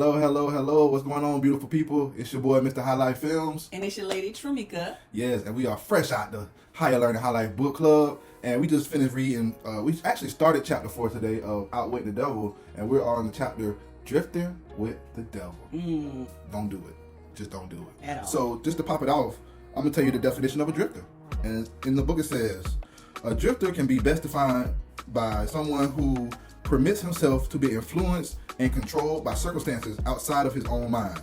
Hello, hello, hello. What's going on, beautiful people? It's your boy, Mr. HighLife Films. And it's your lady, Trumika. Yes, and we are fresh out the Higher Learning HighLife book club. And we just finished reading, we actually started chapter 4 today of Outwitting the Devil. And we're on the chapter, Drifting with the Devil. Don't do it. Just don't do it. At all. So just to pop it off, I'm going to tell you the definition of a drifter. And in the book it says, a drifter can be best defined by someone who permits himself to be influenced and controlled by circumstances outside of his own mind.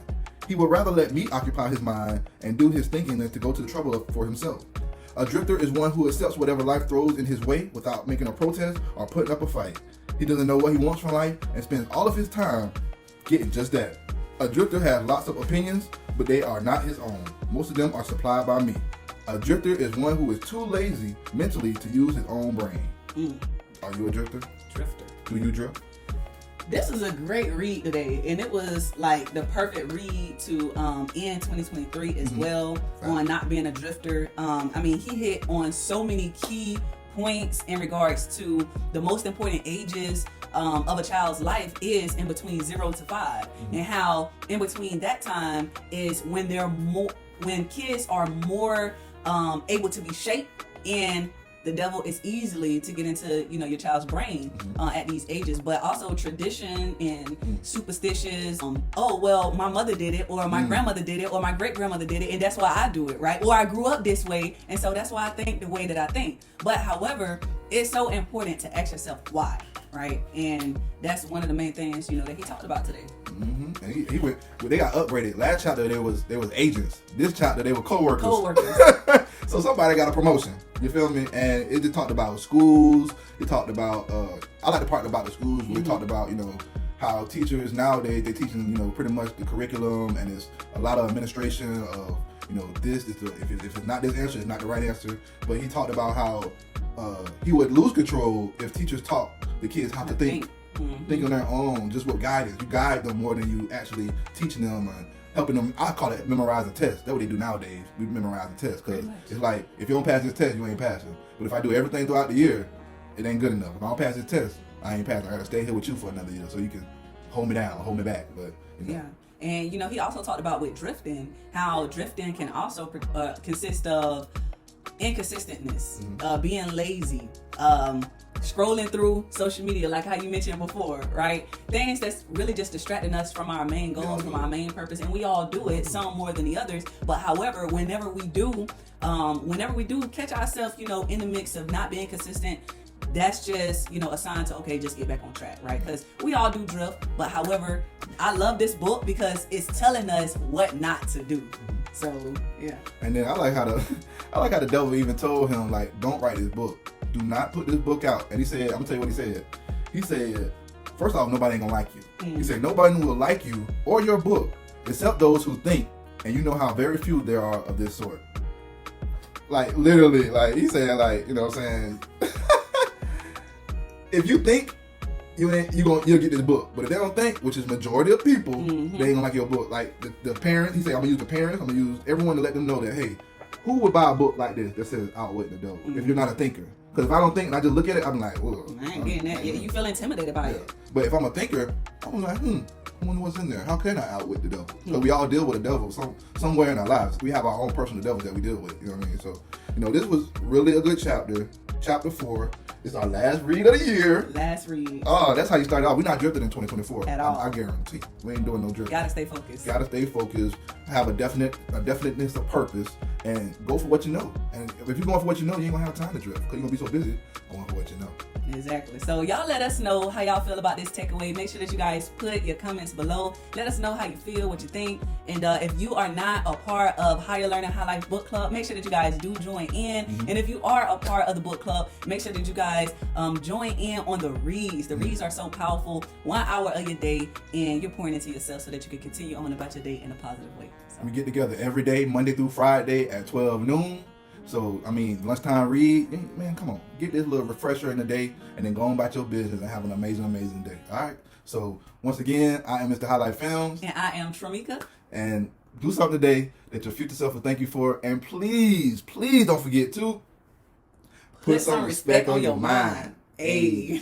He would rather let me occupy his mind and do his thinking than to go to the trouble for himself. A drifter is one who accepts whatever life throws in his way without making a protest or putting up a fight. He doesn't know what he wants from life and spends all of his time getting just that. A drifter has lots of opinions, but they are not his own. Most of them are supplied by me. A drifter is one who is too lazy mentally to use his own brain. Are you a drifter? Drifter. Do you drift? This is a great read today, and it was like the perfect read to end 2023 as well on not being a drifter. I mean, he hit on so many key points in regards to the most important ages of a child's life is in between 0 to 5, and how in between that time is when they're more, when kids are more able to be shaped, and the devil is easily to get into, you know, your child's brain at these ages. But also tradition and superstitions. Oh, well, my mother did it, or my grandmother did it, or my great grandmother did it, and that's why I do it, right? Or I grew up this way, and so that's why I think the way that I think. But however, it's so important to ask yourself why, right? And that's one of the main things, you know, that he talked about today. And he went. They got upgraded. Last chapter there was agents. This chapter they were co-workers. So somebody got a promotion. You feel me? And it just talked about schools. It talked about. I like the part about the schools. We talked about, you know, how teachers nowadays they're teaching, you know, pretty much the curriculum, and it's a lot of administration of, you know, this is the, if it's not this answer, it's not the right answer. But he talked about how he would lose control if teachers taught the kids how to think. Think on their own, just with guidance. You guide them more than you actually teaching them and helping them. I call it memorizing tests. That's what they do nowadays. We memorize the tests because it's like, if you don't pass this test, you ain't passing. But if I do everything throughout the year, it ain't good enough. If I don't pass this test, I ain't passing. I gotta stay here with you for another year so you can hold me down, hold me back. But you know. Yeah. And you know, he also talked about with drifting, how drifting can also consist of inconsistentness, being lazy, scrolling through social media, like how you mentioned before, right? Things that's really just distracting us from our main goals, from our main purpose, and we all do it, some more than the others. But however, whenever we do catch ourselves, you know, in the mix of not being consistent, that's just, you know, a sign to, okay, just get back on track, right? Because we all do drift. But however, I love this book because it's telling us what not to do. So yeah. And then I like how the devil even told him, like, don't write this book. Do not put this book out. And he said, I'm gonna tell you what he said. He said, first off, nobody ain't gonna like you. He said, nobody will like you or your book except those who think, and you know how very few there are of this sort. Like, literally, like, he said, like, you know what I'm saying? If you think, you'll get this book. But if they don't think, which is majority of people, they ain't gonna like your book. Like the parents, he said, I'm gonna use the parents, I'm gonna use everyone to let them know that, hey, who would buy a book like this that says Outwitting the Devil if you're not a thinker? Because if I don't think and I just look at it, I'm like, well, I ain't getting that. You feel intimidated by it. But if I'm a thinker, I'm like, I wonder what's in there. How can I outwit the devil? Because we all deal with the devil somewhere in our lives. We have our own personal devils that we deal with. You know what I mean? So, you know, this was really a good chapter. Chapter 4. It's our last read of the year. Last read. Oh, that's how you started off. We're not drifting in 2024. At all. I guarantee. We ain't doing no drifting. Gotta stay focused. Gotta stay focused. Have a definiteness of purpose, and go for what you know. And if you're going for what you know, you ain't gonna have time to drift because you're gonna be so busy going for what you know. Exactly. So y'all let us know how y'all feel about this takeaway. Make sure that you guys put your comments below. Let us know how you feel, what you think. And if you are not a part of Higher Learning HighLife Book Club, make sure that you guys do join in. And if you are a part of the book club, make sure that you guys join in on the reads. The reads are so powerful. 1 hour of your day, and you're pouring into yourself so that you can continue on about your day in a positive way. So. We get together every day, Monday through Friday at 12 noon. So, I mean, lunchtime read, man, come on. Get this little refresher in the day and then go on about your business and have an amazing, amazing day. All right? So, once again, I am Mr. HighLife Films. And I am Trumika. And do something today that your future self will thank you for. And please, please don't forget to put some respect on your mind. Hey.